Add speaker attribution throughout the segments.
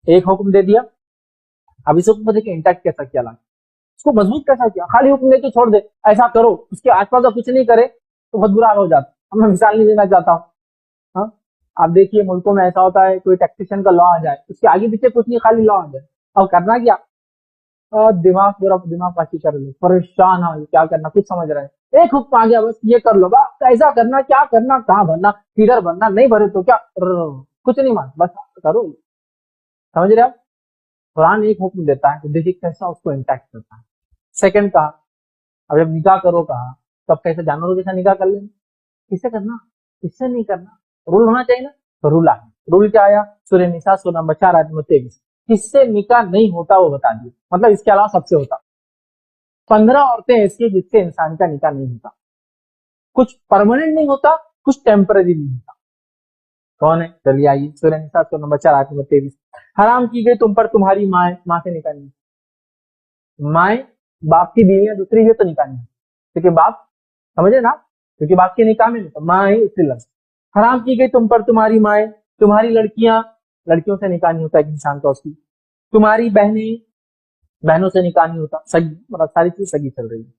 Speaker 1: एक हुक्म दे दिया, अब इस हुक्म को देखिए इंटैक्ट कैसा किया अल्लाह, इसको मजबूत कैसा किया। खाली हुक्म दे के छोड़ दे, ऐसा करो, उसके आसपास का कुछ नहीं करे तो बहुत बुरा हो जाता। अब मैं मिसाल नहीं देना चाहता हूँ। हाँ, आप देखिए मुल्कों में ऐसा होता है, कोई टैक्सेशन का लॉ आ जाए, उसके आगे पीछे कुछ नहीं, खाली लॉ आ जाए, अब करना क्या, और दिमाग पूरा दिमाग पाची कर ले, परेशान है क्या करना, कुछ समझ रहे हैं, एक हुक्म आ गया बस ये कर लो, बस ऐसा करना, क्या करना, कहाँ भरना, किधर भरना, नहीं भरे तो क्या, कुछ नहीं मान, बस करो। समझ रहे आप, कुरान एक हुक्म देता है तो देखिए कैसा उसको इंटैक्ट करता है। सेकंड कहा, अब जब निकाह करो कहा, तब कैसे जानवरों जैसा निकाह कर लेना, किससे करना, किससे नहीं करना, रूल होना चाहिए ना, तो रूल आया। रूल क्या आया, सूरह निसा 16 नंबर 4 आयत नंबर 23, किससे निकाह नहीं होता वो बता दिया, मतलब इसके अलावा सबसे होता। 15 औरतें ऐसी जिससे इंसान का निकाह नहीं होता, कुछ परमानेंट नहीं होता, कुछ टेम्पररी नहीं होता। कौन है, चलिए आइए, सूरह निसा 16 नंबर 4 आयत नंबर 23, हराम की गई तुम पर तुम्हारी माँ, माँ से निकाह नहीं, माए बाप की बीवियां दूसरी है तो निकाह नहीं, क्योंकि बाप, समझे ना, क्योंकि बाप के निकाह में नहीं तो माँ ही इसलिए लग। हराम की गई तुम पर तुम्हारी माए, तुम्हारी लड़कियां, लड़कियों से निकाह नहीं होता एक इंसान का उसकी, तुम्हारी बहनें, बहनों से निकाह नहीं होता, सगी, मतलब सारी चीज सगी चल रही है,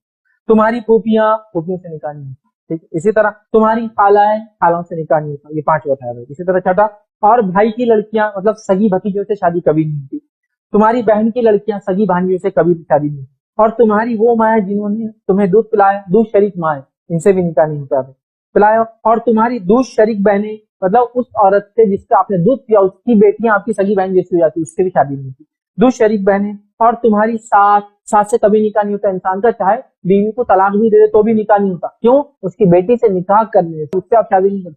Speaker 1: तुम्हारी फूफियां, फूफियों से निकाह नहीं होता, ठीक है। इसी तरह तुम्हारी खालाएं, खालाओं से निकाह नहीं होता, ये 5 बताया भाई। इसी तरह छठा, और भाई की लड़कियां, मतलब सगी भतीजों से शादी कभी नहीं होती, तुम्हारी बहन की लड़कियां सगी भांजियों से कभी शादी नहीं, और तुम्हारी वो माए जिन्होंने तुम्हें दूध पिलाया, दूध शरीक माए, इनसे भी निकाह नहीं होता पिलाया, और तुम्हारी दूध शरीक बहनें, मतलब उस औरत से जिसका आपने दूध पिया उसकी बेटियां आपकी सगी बहन जैसी हो जाती, उससे भी शादी नहीं होती, दूध शरीक बहनें, और तुम्हारी सास, सास से कभी निकाह नहीं होता इंसान का, चाहे बीवी को तलाक भी दे दे तो भी निकाह नहीं होता, क्यों, उसकी बेटी से निकाह करने से, उससे आप शादी नहीं करते,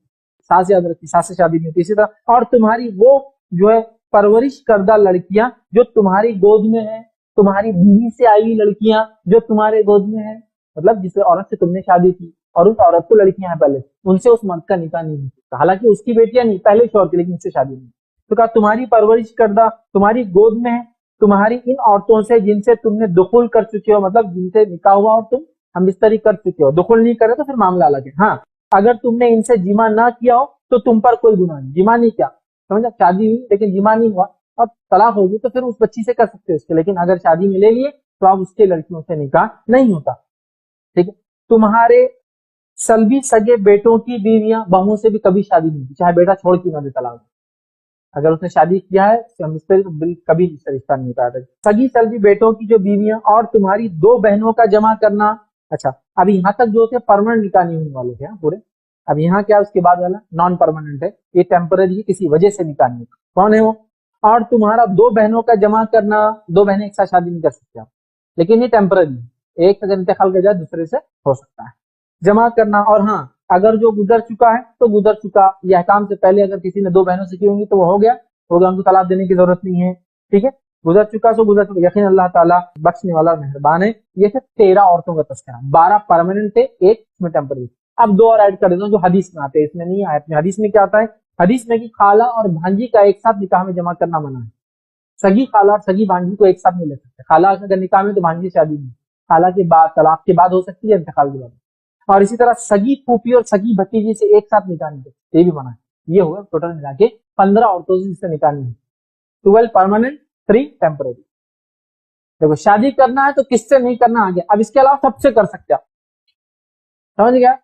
Speaker 1: सास याद रखिए, सास से शादी नहीं होती। इसी तरह, और तुम्हारी वो जो है परवरिश करदा लड़कियां जो तुम्हारी गोद में है, तुम्हारी बीवी से आई हुई लड़कियां जो तुम्हारे गोद में है, मतलब जिस औरत से तुमने शादी की और उस औरत को लड़कियां हैं पहले, उनसे उस मर्द का निकाह नहीं होता, हालांकि उसकी बेटियां नहीं, पहले शौहर की, लेकिन उससे शादी नहीं। तो कहा तुम्हारी परवरिश करदा, तुम्हारी गोद में है, तुम्हारी इन औरतों से जिनसे तुमने दुखुल कर चुके हो, मतलब जिनसे निकाह हुआ और तुम हम बिस्तरी कर चुके हो, दुखुल नहीं करे तो फिर मामला अलग है। हाँ, अगर तुमने इनसे जिमा ना किया हो तो तुम पर कोई गुनाह नहीं, जिमा नहीं किया, समझा, शादी हुई लेकिन जिमा नहीं हुआ और तलाक होगी तो फिर उस बच्ची से कर सकते हो उसके, लेकिन अगर शादी में ले लिए तो आप उसके लड़कियों से निकाह नहीं होता, ठीक है। तुम्हारे सलबी सगे बेटों की बीवियां, बहुओं से भी कभी शादी नहीं होती, चाहे बेटा छोड़ क्यों ना दे तलाक, अगर उसने शादी किया है तो कभी रिश्ता नहीं होता। सगी सलबी बेटों की जो बीवियां, और तुम्हारी 2 बहनों का जमा करना। अच्छा, अब यहाँ तक जो थे परमानेंट निकाह नहीं होने वाले थे पूरे, अब यहाँ क्या उसके बाद वाला नॉन परमानेंट है, ये टेम्पररी है, किसी वजह से निकाह नहीं होता। कौन है वो, और तुम्हारा 2 बहनों का जमा करना, 2 बहनें एक साथ शादी नहीं कर सकते आप, लेकिन ये टेम्पररी है, एक अगर इंतकाल कर जाए दूसरे से हो सकता है जमा करना। और हाँ, अगर जो गुजर चुका है तो गुजर चुका, ये अहकाम से पहले अगर किसी ने 2 बहनों से की होंगी तो वो हो गया, उनको तलाक देने की जरूरत नहीं है, ठीक है, गुजर चुका सो गुजर चुका, यकीन अल्लाह ताला बख्शने वाला मेहरबान है। ये थे 13 औरतों का तस्करा, 12 परमानेंट थे, एक इसमें टेम्पररी। अब 2 और ऐड कर देता हूँ जो हदीस में आते हैं, इसमें नहीं आयत में। हदीस में क्या आता है, हदीस में कि खाला और भांजी का एक साथ निकाह में जमा करना मना है, सगी खाला और सगी भांजी को एक साथ नहीं ले सकते, खाला अगर निकाह में तो भांजी शादी नहीं, खाला के बाद तलाक के बाद हो सकती है, इंतकाल के बाद। और इसी तरह सगी फूफी और सगी भतीजी से एक साथ निकाह नहीं सकते, ये भी मना है। ये हुआ टोटल मिला के 15 औरतों से जिससे निकाह नहीं, 12 परमानेंट, 3 टेम्पररी। देखो शादी करना है तो किससे नहीं करना आ गया, अब इसके अलावा सबसे कर सकते आप, समझ गया।